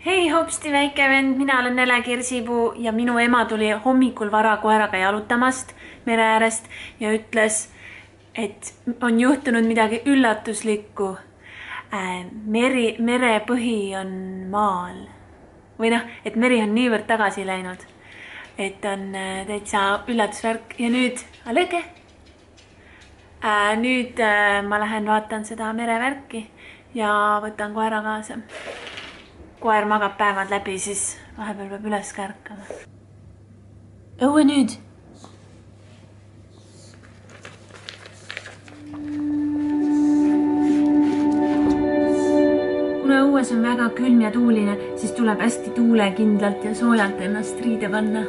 Hei hopsti väike vend, mina olen Nele Kirsipuu ja minu ema tuli hommikul vara koeraga jalutamast mere äärest ja ütles, et on juhtunud midagi üllatuslikku. Merepõhi on maal. Või noh, et meri on niivõrd tagasi läinud. Et on täitsa üllatusvärk ja nüüd, alõge! Nüüd ma lähen vaatan seda merevärki ja võtan koera kaasa. Koer magab päevad läbi, siis vahepeal peab üles ka ärkama. Õue nüüd! Kuna õues on väga külm ja tuuline, siis tuleb hästi tuulekindlalt ja soojalt ennast riide panna.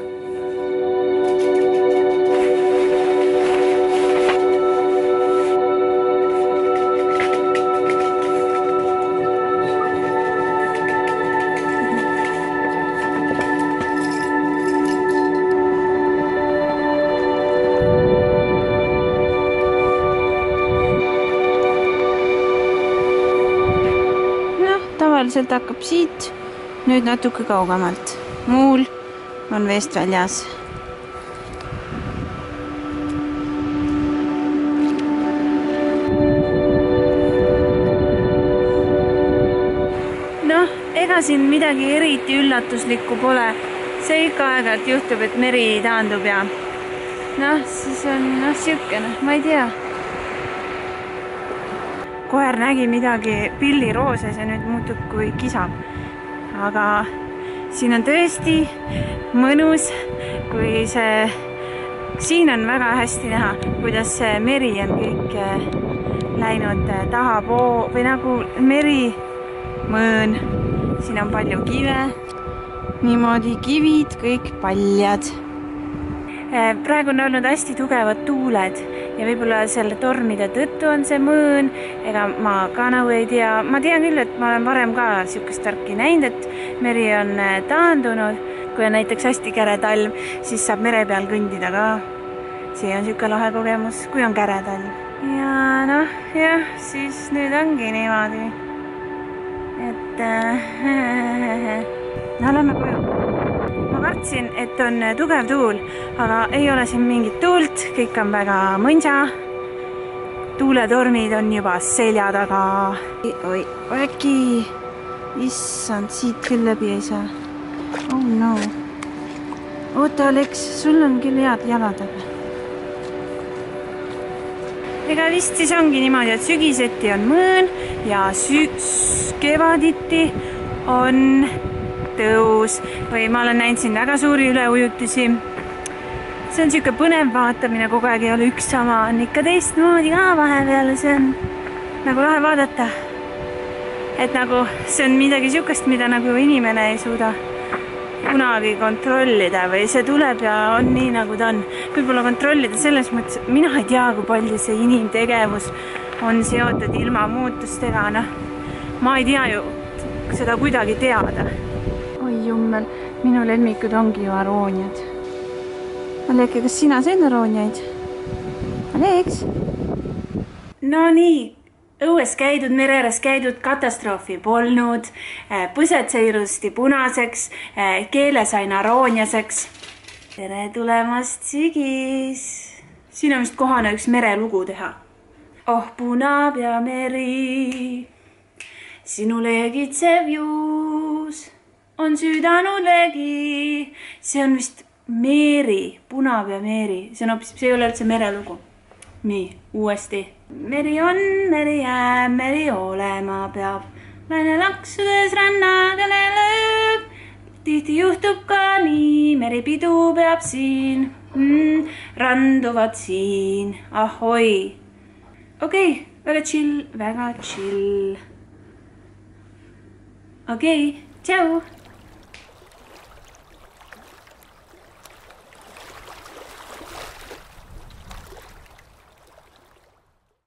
Tavaliselt hakkab siit, nüüd natuke kaugemalt. Muul on veest väljas. Noh, ega siin midagi eriti üllatuslikku pole. See ikka aeg-ajalt juhtub, et meri taandub ja siis on siukene, ma ei tea. Koer nägi midagi pillirooses ja nüüd muutub kui kisab. Aga siin on tõesti mõnus, kui siin on väga hästi näha, kuidas see meri on kõik läinud tahapoo või nagu meri mõõn. Siin on palju kive, niimoodi kivid, kõik paljad. Praegu on olnud hästi tugevad tuuled ja võib-olla selle tormide tõttu on see mõõn, ega ma ka nagu ei tea. Ma tean küll, et ma olen varem ka siukest värki näinud, et meri on taandunud. Kui on näiteks hästi käre talv, siis saab mere peal kõndida ka. See on siuke lahe kogemus, kui on käre talv. Ja siis nüüd ongi niimoodi. Et lähme koju. Ma kartsin, et on tugev tuul, aga ei ole siin mingit tuult, kõik on väga mõnsa. Tuuletormid on juba selja taga. Oi, äkki, issand, siit küll läbi ei saa. Oh no. Oota, Alex, sul on küll head jalad. Ega vist siis ongi niimoodi, et sügiseti on mõõn ja kevaditi on tõus või ma olen näinud siin väga suuri üleujutusi. See on siuke põnev vaatamine, kogu aeg ei ole üks sama, on ikka teistmoodi ka vahepeal, see on nagu lahe vaadata. Et nagu see on midagi siukest, mida nagu inimene ei suuda kunagi kontrollida või see tuleb ja on nii nagu ta on. Võib-olla kontrollida selles mõttes, et mina ei tea, kui palju see inimtegevus on seotud ilma muutustega. Ma ei tea ju seda kuidagi teada. Oi jummel, minu lemmikud ongi ju arooniad. Aleke, kas sina said arooniaid? Aleks? No nii, õues käidud, mere ääres käidud, katastroofi polnud, põsed sai ilusti punaseks, keele sain arooniaseks. Tere tulemast sügis! Siin on vist kohane üks merelugu teha. Oh, punab ja meri, sinu leegitsev juus on südanulegi. See on vist meeri, punab ja meeri. See ei ole üldse merelugu. Nii, uuesti. Meri on, meri jääb, meri olema peab. Lääne laksudes rannadele lööb. Tihti juhtub ka nii, meripidu peab siin. Randuvad siin. Ahoi. Okei, väga chill, väga chill. Okei, tšau!